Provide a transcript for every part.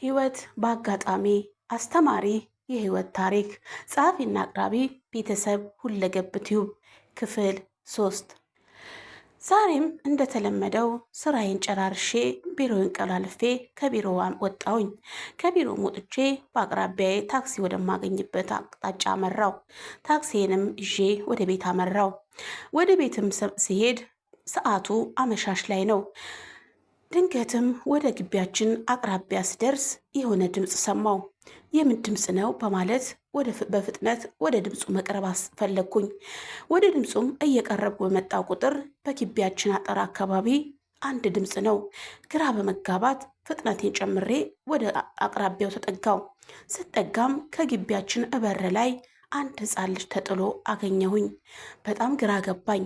ህይወት በአጋጣሚ አስተማሪ የህይወት ታሪክ ጸሐፊና አቅራቢ ቤተሰብ ሁለገብ ቲዩብ ክፍል 3። ዛሬም እንደተለመደው ስራዬን ጨራርሼ ቢሮዬን ቀላልፌ ከቢሮ ወጣሁኝ። ከቢሮ ወጥቼ በአቅራቢያዬ ታክሲ ወደማገኝበት አቅጣጫ አመራው። ታክሲዬንም ይዤ ወደ ቤት አመራው። ወደ ቤትም ሲሄድ ሰዓቱ አመሻሽ ላይ ነው። ድንገትም ወደ ግቢያችን አቅራቢያ ስደርስ የሆነ ድምፅ ሰማው። የምን ድምፅ ነው በማለት በፍጥነት ወደ ድምፁ መቅረብ ፈለግኩኝ። ወደ ድምፁም እየቀረብኩ በመጣው ቁጥር በግቢያችን አጥር አካባቢ አንድ ድምፅ ነው። ግራ በመጋባት ፍጥነቴን ጨምሬ ወደ አቅራቢያው ተጠጋው። ስጠጋም ከግቢያችን በር ላይ አንድ ሕፃን ልጅ ተጥሎ አገኘሁኝ። በጣም ግራ ገባኝ።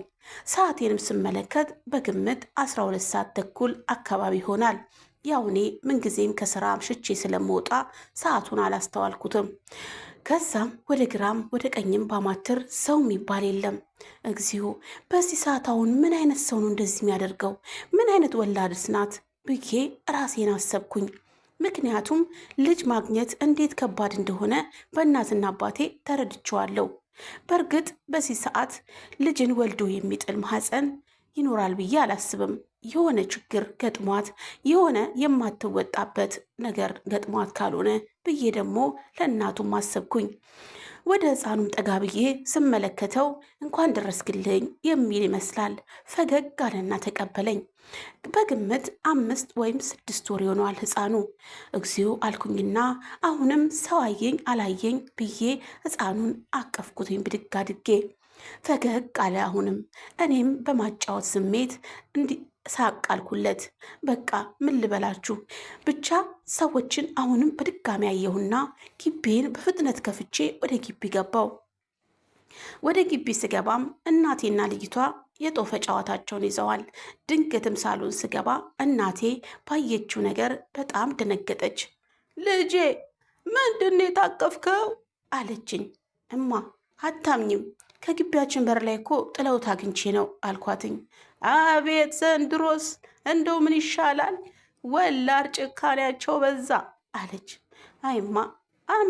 ሰዓቴንም ስመለከት በግምት 12 ሰዓት ተኩል አካባቢ ይሆናል። ያው እኔ ምንጊዜም ከስራ አምሽቼ ስለምወጣ ሰዓቱን አላስተዋልኩትም። ከዛም ወደ ግራም ወደ ቀኝም ባማትር ሰው የሚባል የለም። እግዚኦ! በዚህ ሰዓት አሁን ምን አይነት ሰው ነው እንደዚህ የሚያደርገው? ምን አይነት ወላድስ ናት ብዬ ራሴን አሰብኩኝ። ምክንያቱም ልጅ ማግኘት እንዴት ከባድ እንደሆነ በእናትና አባቴ ተረድቼዋለሁ። በእርግጥ በዚህ ሰዓት ልጅን ወልዶ የሚጥል ማህፀን ይኖራል ብዬ አላስብም። የሆነ ችግር ገጥሟት የሆነ የማትወጣበት ነገር ገጥሟት ካልሆነ ብዬ ደግሞ ለእናቱም አሰብኩኝ። ወደ ሕፃኑም ጠጋ ብዬ ስመለከተው እንኳን ደረስክልኝ የሚል ይመስላል። ፈገግ አለና ተቀበለኝ። በግምት 5 ወይም 6 ወር ይሆነዋል ሕፃኑ። እግዚኦ አልኩኝና አሁንም ሰው አየኝ አላየኝ ብዬ ሕፃኑን አቀፍኩትኝ ብድግ አድጌ። ፈገግ አለ አሁንም። እኔም በማጫወት ስሜት ሳቅ አልኩለት። በቃ ምን ልበላችሁ ብቻ ሰዎችን አሁንም በድጋሚ አየሁና ግቢን በፍጥነት ከፍቼ ወደ ግቢ ገባው። ወደ ግቢ ስገባም እናቴና ልጅቷ የጦፈ ጨዋታቸውን ይዘዋል። ድንገትም ሳሎን ስገባ እናቴ ባየችው ነገር በጣም ደነገጠች። ልጄ ምንድን ነው የታቀፍከው? አለችኝ። እማ አታምኝም፣ ከግቢያችን በር ላይ እኮ ጥለውት አግኝቼ ነው አልኳትኝ። አቤት ዘንድሮስ እንደው ምን ይሻላል፣ ወላድ ጭካኔያቸው በዛ አለች። አይማ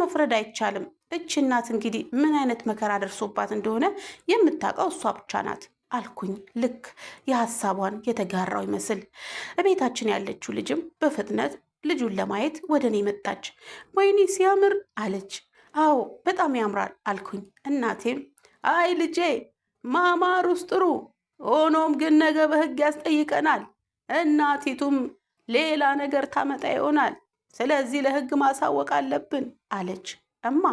መፍረድ አይቻልም። እች እናት እንግዲህ ምን አይነት መከራ ደርሶባት እንደሆነ የምታውቀው እሷ ብቻ ናት አልኩኝ። ልክ የሀሳቧን የተጋራው ይመስል እቤታችን ያለችው ልጅም በፍጥነት ልጁን ለማየት ወደ እኔ መጣች። ወይኔ ሲያምር አለች። አዎ በጣም ያምራል አልኩኝ። እናቴም አይ ልጄ ማማሩስ ጥሩ፣ ሆኖም ግን ነገ በሕግ ያስጠይቀናል። እናቲቱም ሌላ ነገር ታመጣ ይሆናል። ስለዚህ ለሕግ ማሳወቅ አለብን አለች። እማ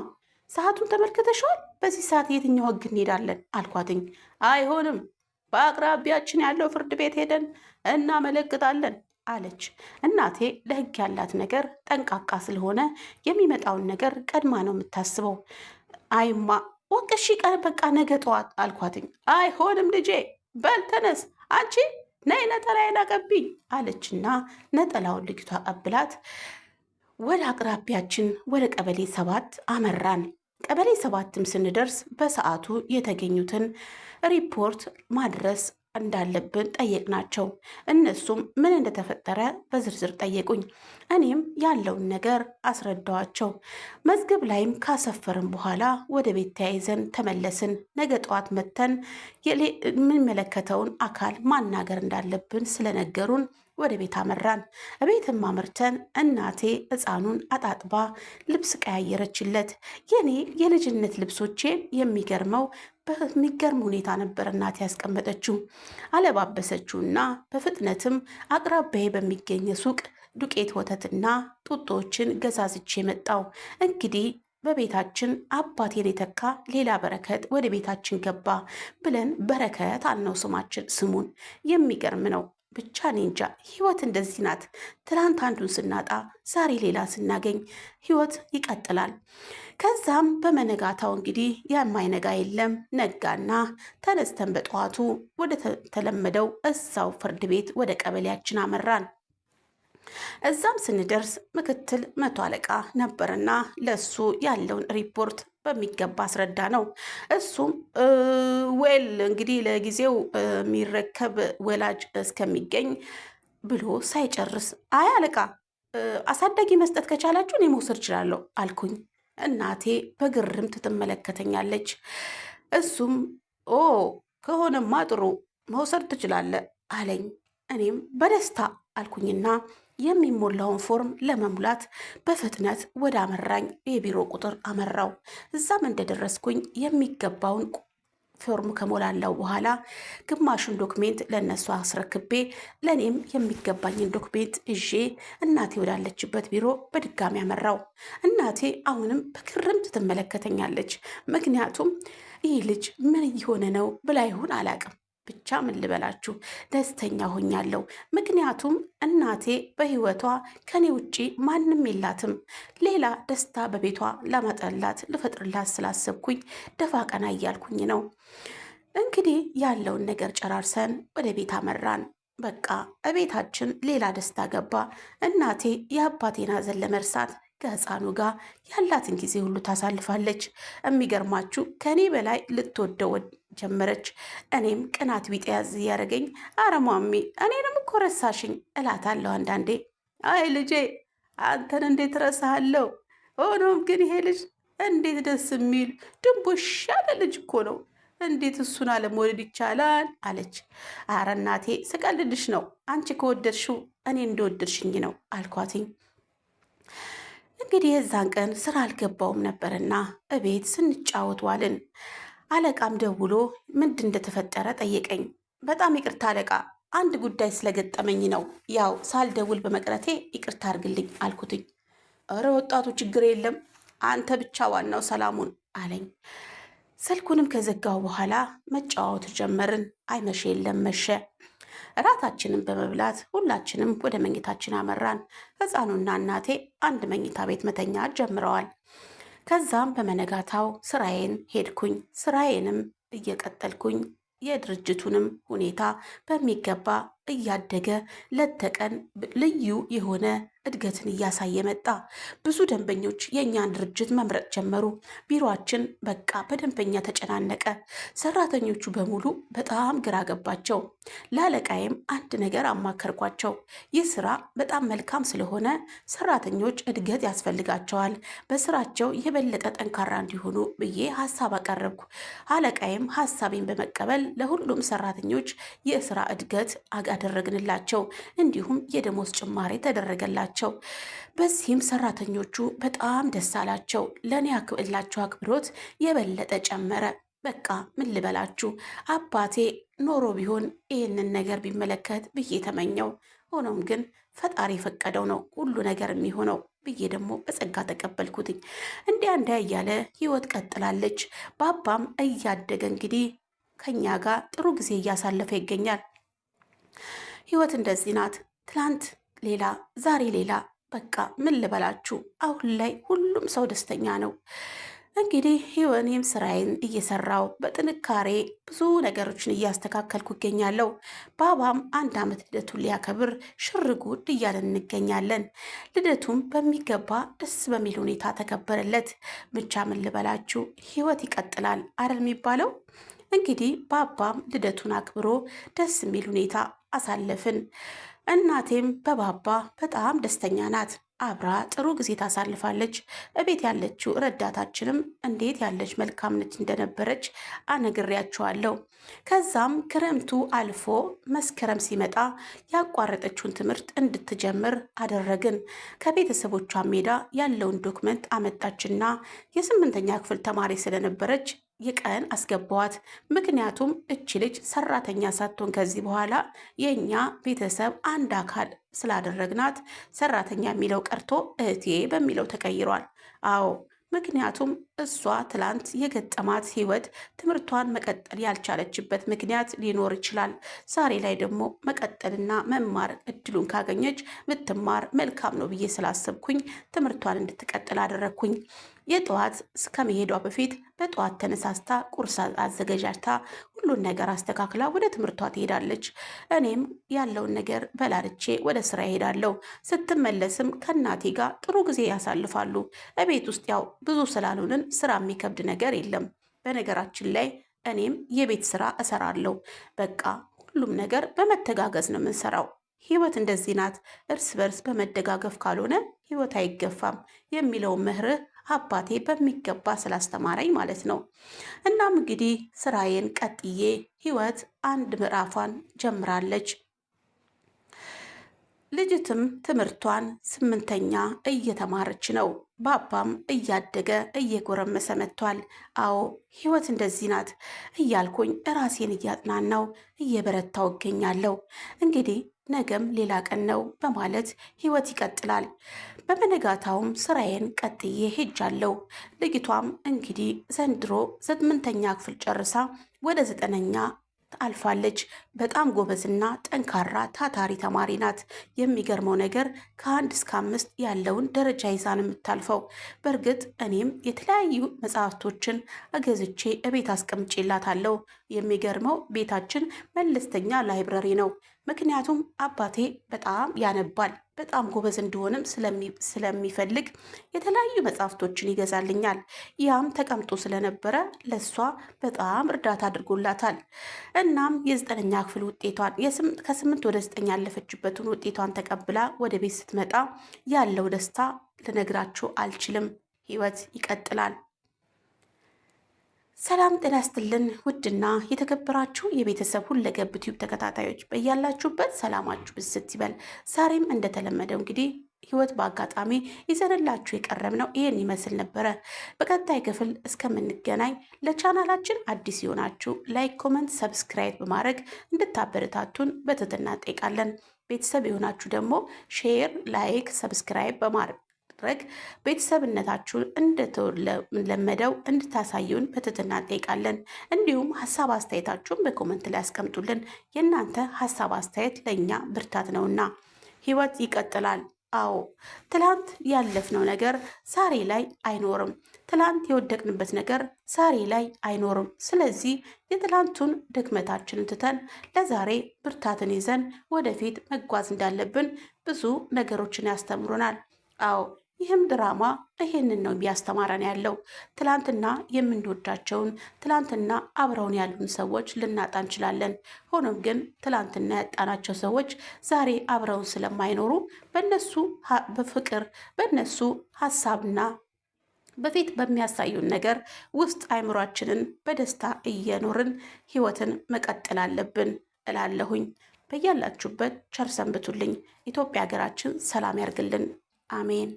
ሰዓቱን ተመልክተሻል? በዚህ ሰዓት የትኛው ሕግ እንሄዳለን አልኳትኝ። አይሆንም፣ በአቅራቢያችን ያለው ፍርድ ቤት ሄደን እናመለክታለን አለች። እናቴ ለሕግ ያላት ነገር ጠንቃቃ ስለሆነ የሚመጣውን ነገር ቀድማ ነው የምታስበው። አይማ ወቅሺ ቀን በቃ ነገ ጠዋት አልኳትኝ። አይሆንም ልጄ፣ በል ተነስ፣ አንቺ ነይ ነጠላዬን አቀብኝ አለችና ነጠላውን ልጅቷ ቀብላት ወደ አቅራቢያችን ወደ ቀበሌ 7 አመራን። ቀበሌ 7ም ስንደርስ በሰዓቱ የተገኙትን ሪፖርት ማድረስ እንዳለብን ጠየቅናቸው። እነሱም ምን እንደተፈጠረ በዝርዝር ጠየቁኝ። እኔም ያለውን ነገር አስረዳዋቸው። መዝገብ ላይም ካሰፈርን በኋላ ወደ ቤት ተያይዘን ተመለስን። ነገ ጠዋት መተን የሚመለከተውን አካል ማናገር እንዳለብን ስለነገሩን ወደ ቤት አመራን። ቤትም አምርተን እናቴ ሕፃኑን አጣጥባ ልብስ ቀያየረችለት። የኔ የልጅነት ልብሶቼን በሚገርም ሁኔታ ነበር እናቴ ያስቀመጠችው። አለባበሰችውና በፍጥነትም አቅራቢያዬ በሚገኝ ሱቅ ዱቄት ወተትና ጡጦችን ገዛዝቼ መጣው። እንግዲህ በቤታችን አባቴን የተካ ሌላ በረከት ወደ ቤታችን ገባ ብለን በረከት አልነው ስሙን። የሚገርም ነው። ብቻ እኔ እንጃ፣ ህይወት እንደዚህ ናት። ትናንት አንዱን ስናጣ ዛሬ ሌላ ስናገኝ ህይወት ይቀጥላል። ከዛም በመነጋታው እንግዲህ የማይነጋ የለም፣ ነጋና ተነስተን በጠዋቱ ወደ ተለመደው እዛው ፍርድ ቤት ወደ ቀበሌያችን አመራን። እዛም ስንደርስ ምክትል 100 አለቃ ነበርና ለሱ ያለውን ሪፖርት በሚገባ አስረዳ ነው። እሱም እንግዲህ ለጊዜው የሚረከብ ወላጅ እስከሚገኝ ብሎ ሳይጨርስ አይ አለቃ አሳዳጊ መስጠት ከቻላችሁ እኔ መውሰድ እችላለሁ አልኩኝ። እናቴ በግርምት ትመለከተኛለች። እሱም ኦ ከሆነማ ጥሩ መውሰድ ትችላለህ አለኝ። እኔም በደስታ አልኩኝና የሚሞላውን ፎርም ለመሙላት በፍጥነት ወደ አመራኝ የቢሮ ቁጥር አመራው። እዛም እንደደረስኩኝ የሚገባውን ፎርም ከሞላላው በኋላ ግማሹን ዶክሜንት ለእነሱ አስረክቤ ለእኔም የሚገባኝን ዶክሜንት ይዤ እናቴ ወዳለችበት ቢሮ በድጋሚ አመራው። እናቴ አሁንም በግርምት ትመለከተኛለች። ምክንያቱም ይህ ልጅ ምን እየሆነ ነው ብላ ይሆን አላቅም። ብቻ ምን ልበላችሁ ደስተኛ ሆኛለሁ። ምክንያቱም እናቴ በህይወቷ ከኔ ውጪ ማንም የላትም። ሌላ ደስታ በቤቷ ለማጠላት ልፈጥርላት ስላሰብኩኝ ደፋ ቀና እያልኩኝ ነው። እንግዲህ ያለውን ነገር ጨራርሰን ወደ ቤት አመራን። በቃ እቤታችን ሌላ ደስታ ገባ። እናቴ የአባቴን ሐዘን ለመርሳት ከህፃኑ ጋር ያላትን ጊዜ ሁሉ ታሳልፋለች። የሚገርማችሁ ከኔ በላይ ልትወደው ጀመረች። እኔም ቅናት ቢጤ ያዝ እያደረገኝ አረ ማሚ እኔንም እኮ ረሳሽኝ እላታለሁ አንዳንዴ። አይ ልጄ አንተን እንዴት ረሳሃለሁ? ሆኖም ግን ይሄ ልጅ እንዴት ደስ የሚል ድንቦሽ ያለ ልጅ እኮ ነው። እንዴት እሱን አለመውደድ ይቻላል? አለች። አረ እናቴ ስቀልድሽ ነው። አንቺ ከወደድሽው እኔ እንደወደድሽኝ ነው አልኳትኝ። እንግዲህ የዛን ቀን ስራ አልገባውም ነበርና እቤት ስንጫወት ዋልን። አለቃም ደውሎ ምንድን እንደተፈጠረ ጠየቀኝ። በጣም ይቅርታ አለቃ፣ አንድ ጉዳይ ስለገጠመኝ ነው። ያው ሳልደውል በመቅረቴ ይቅርታ አድርግልኝ አልኩትኝ። እረ ወጣቱ ችግር የለም አንተ ብቻ ዋናው ሰላሙን አለኝ። ስልኩንም ከዘጋው በኋላ መጫወት ጀመርን። አይመሸ የለም መሸ። እራታችንን በመብላት ሁላችንም ወደ መኝታችን አመራን። ሕፃኑና እናቴ አንድ መኝታ ቤት መተኛት ጀምረዋል። ከዛም በመነጋታው ስራዬን ሄድኩኝ። ስራዬንም እየቀጠልኩኝ የድርጅቱንም ሁኔታ በሚገባ እያደገ ለተቀን ልዩ የሆነ እድገትን እያሳየ መጣ። ብዙ ደንበኞች የእኛን ድርጅት መምረጥ ጀመሩ። ቢሮአችን በቃ በደንበኛ ተጨናነቀ። ሰራተኞቹ በሙሉ በጣም ግራ ገባቸው። ለአለቃዬም አንድ ነገር አማከርኳቸው። ይህ ስራ በጣም መልካም ስለሆነ ሰራተኞች እድገት ያስፈልጋቸዋል፣ በስራቸው የበለጠ ጠንካራ እንዲሆኑ ብዬ ሀሳብ አቀረብኩ። አለቃዬም ሀሳቤን በመቀበል ለሁሉም ሰራተኞች የስራ እድገት አደረግንላቸው፣ እንዲሁም የደሞዝ ጭማሪ ተደረገላቸው። በዚህም ሰራተኞቹ በጣም ደስ አላቸው። ለእኔ ያላቸው አክብሮት የበለጠ ጨመረ። በቃ ምን ልበላችሁ አባቴ ኖሮ ቢሆን ይህንን ነገር ቢመለከት ብዬ ተመኘው። ሆኖም ግን ፈጣሪ የፈቀደው ነው ሁሉ ነገር የሚሆነው ብዬ ደግሞ በጸጋ ተቀበልኩትኝ። እንዲያ እያለ ህይወት ቀጥላለች። ባባም እያደገ እንግዲህ ከኛ ጋር ጥሩ ጊዜ እያሳለፈ ይገኛል። ህይወት እንደዚህ ናት። ትላንት ሌላ ዛሬ ሌላ። በቃ ምን ልበላችሁ አሁን ላይ ሁሉም ሰው ደስተኛ ነው። እንግዲህ ህይወኔም ስራዬን እየሰራው በጥንካሬ ብዙ ነገሮችን እያስተካከልኩ ይገኛለሁ። ባባም 1 ዓመት ልደቱን ሊያከብር ሽርጉድ እያለን እንገኛለን። ልደቱም በሚገባ ደስ በሚል ሁኔታ ተከበረለት። ብቻ ምን ልበላችሁ ህይወት ይቀጥላል አይደል የሚባለው። እንግዲህ ባባም ልደቱን አክብሮ ደስ የሚል ሁኔታ አሳለፍን። እናቴም በባባ በጣም ደስተኛ ናት። አብራ ጥሩ ጊዜ ታሳልፋለች። እቤት ያለችው ረዳታችንም እንዴት ያለች መልካም ነች እንደነበረች አነግሬያቸዋለሁ። ከዛም ክረምቱ አልፎ መስከረም ሲመጣ ያቋረጠችውን ትምህርት እንድትጀምር አደረግን። ከቤተሰቦቿ ሜዳ ያለውን ዶክመንት አመጣችና የ8ኛ ክፍል ተማሪ ስለነበረች የቀን አስገባዋት። ምክንያቱም እች ልጅ ሰራተኛ ሳትሆን ከዚህ በኋላ የእኛ ቤተሰብ አንድ አካል ስላደረግናት ሰራተኛ የሚለው ቀርቶ እህቴ በሚለው ተቀይሯል። አዎ ምክንያቱም እሷ ትላንት የገጠማት ህይወት ትምህርቷን መቀጠል ያልቻለችበት ምክንያት ሊኖር ይችላል። ዛሬ ላይ ደግሞ መቀጠልና መማር እድሉን ካገኘች ብትማር መልካም ነው ብዬ ስላሰብኩኝ ትምህርቷን እንድትቀጥል አደረግኩኝ። የጠዋት እስከመሄዷ በፊት በጠዋት ተነሳስታ ቁርስ አዘገጃጅታ ሁሉን ነገር አስተካክላ ወደ ትምህርቷ ትሄዳለች። እኔም ያለውን ነገር በላልቼ ወደ ስራ እሄዳለሁ። ስትመለስም ከእናቴ ጋር ጥሩ ጊዜ ያሳልፋሉ። እቤት ውስጥ ያው ብዙ ስላልሆንን ስራ የሚከብድ ነገር የለም። በነገራችን ላይ እኔም የቤት ስራ እሰራለሁ። በቃ ሁሉም ነገር በመተጋገዝ ነው የምንሰራው። ህይወት እንደዚህ ናት፣ እርስ በርስ በመደጋገፍ ካልሆነ ህይወት አይገፋም የሚለው መርህ አባቴ በሚገባ ስላስተማረኝ ማለት ነው። እናም እንግዲህ ስራዬን ቀጥዬ ህይወት አንድ ምዕራፏን ጀምራለች። ልጅትም ትምህርቷን 8ኛ እየተማረች ነው። ባባም እያደገ እየጎረመሰ መጥቷል። አዎ ህይወት እንደዚህ ናት እያልኩኝ ራሴን እያጥናናው እየበረታው እገኛለሁ። እንግዲህ ነገም ሌላ ቀን ነው በማለት ህይወት ይቀጥላል። በመነጋታውም ስራዬን ቀጥዬ ሄጃለሁ። ልጅቷም እንግዲህ ዘንድሮ 8ኛ ክፍል ጨርሳ ወደ 9ኛ አልፋለች። በጣም ጎበዝና ጠንካራ ታታሪ ተማሪ ናት። የሚገርመው ነገር ከ1 እስከ 5 ያለውን ደረጃ ይዛ ነው የምታልፈው። በእርግጥ እኔም የተለያዩ መጽሐፍቶችን እገዝቼ እቤት አስቀምጬላታለሁ። የሚገርመው ቤታችን መለስተኛ ላይብረሪ ነው። ምክንያቱም አባቴ በጣም ያነባል፣ በጣም ጎበዝ እንዲሆንም ስለሚፈልግ የተለያዩ መጽሐፍቶችን ይገዛልኛል። ያም ተቀምጦ ስለነበረ ለሷ በጣም እርዳታ አድርጎላታል። እናም የ9ኛ ክፍል ውጤቷን ከ8 ወደ 9 ያለፈችበትን ውጤቷን ተቀብላ ወደ ቤት ስትመጣ ያለው ደስታ ልነግራችሁ አልችልም። ህይወት ይቀጥላል። ሰላም ጤና ይስጥልን። ውድና የተከበራችሁ የቤተሰብ ሁለገብ ቲዩብ ተከታታዮች በያላችሁበት ሰላማችሁ ብዝት ይበል። ዛሬም እንደተለመደው እንግዲህ ህይወት በአጋጣሚ ይዘንላችሁ የቀረብነው ይህን ይመስል ነበረ። በቀጣይ ክፍል እስከምንገናኝ ለቻናላችን አዲስ የሆናችሁ ላይክ፣ ኮመንት፣ ሰብስክራይብ በማድረግ እንድታበረታቱን በትህትና እንጠይቃለን። ቤተሰብ የሆናችሁ ደግሞ ሼር፣ ላይክ፣ ሰብስክራይብ በማድረግ ቤተሰብነታችሁን እንደተለመደው እንድታሳዩን በትህትና እንጠይቃለን። እንዲሁም ሀሳብ አስተያየታችሁን በኮመንት ላይ ያስቀምጡልን። የእናንተ ሀሳብ አስተያየት ለእኛ ብርታት ነውና። ህይወት ይቀጥላል። አዎ ትላንት ያለፍነው ነገር ዛሬ ላይ አይኖርም። ትላንት የወደቅንበት ነገር ዛሬ ላይ አይኖርም። ስለዚህ የትላንቱን ድክመታችንን ትተን ለዛሬ ብርታትን ይዘን ወደፊት መጓዝ እንዳለብን ብዙ ነገሮችን ያስተምሩናል። አዎ ይህም ድራማ ይሄንን ነው እያስተማረን ያለው። ትላንትና የምንወዳቸውን ትላንትና አብረውን ያሉን ሰዎች ልናጣ እንችላለን። ሆኖም ግን ትላንትና ያጣናቸው ሰዎች ዛሬ አብረውን ስለማይኖሩ በነሱ በፍቅር በነሱ ሀሳብና በፊት በሚያሳዩን ነገር ውስጥ አይምሯችንን በደስታ እየኖርን ህይወትን መቀጠል አለብን እላለሁኝ። በያላችሁበት ቸር ሰንብቱልኝ። ኢትዮጵያ ሀገራችን ሰላም ያርግልን። አሜን።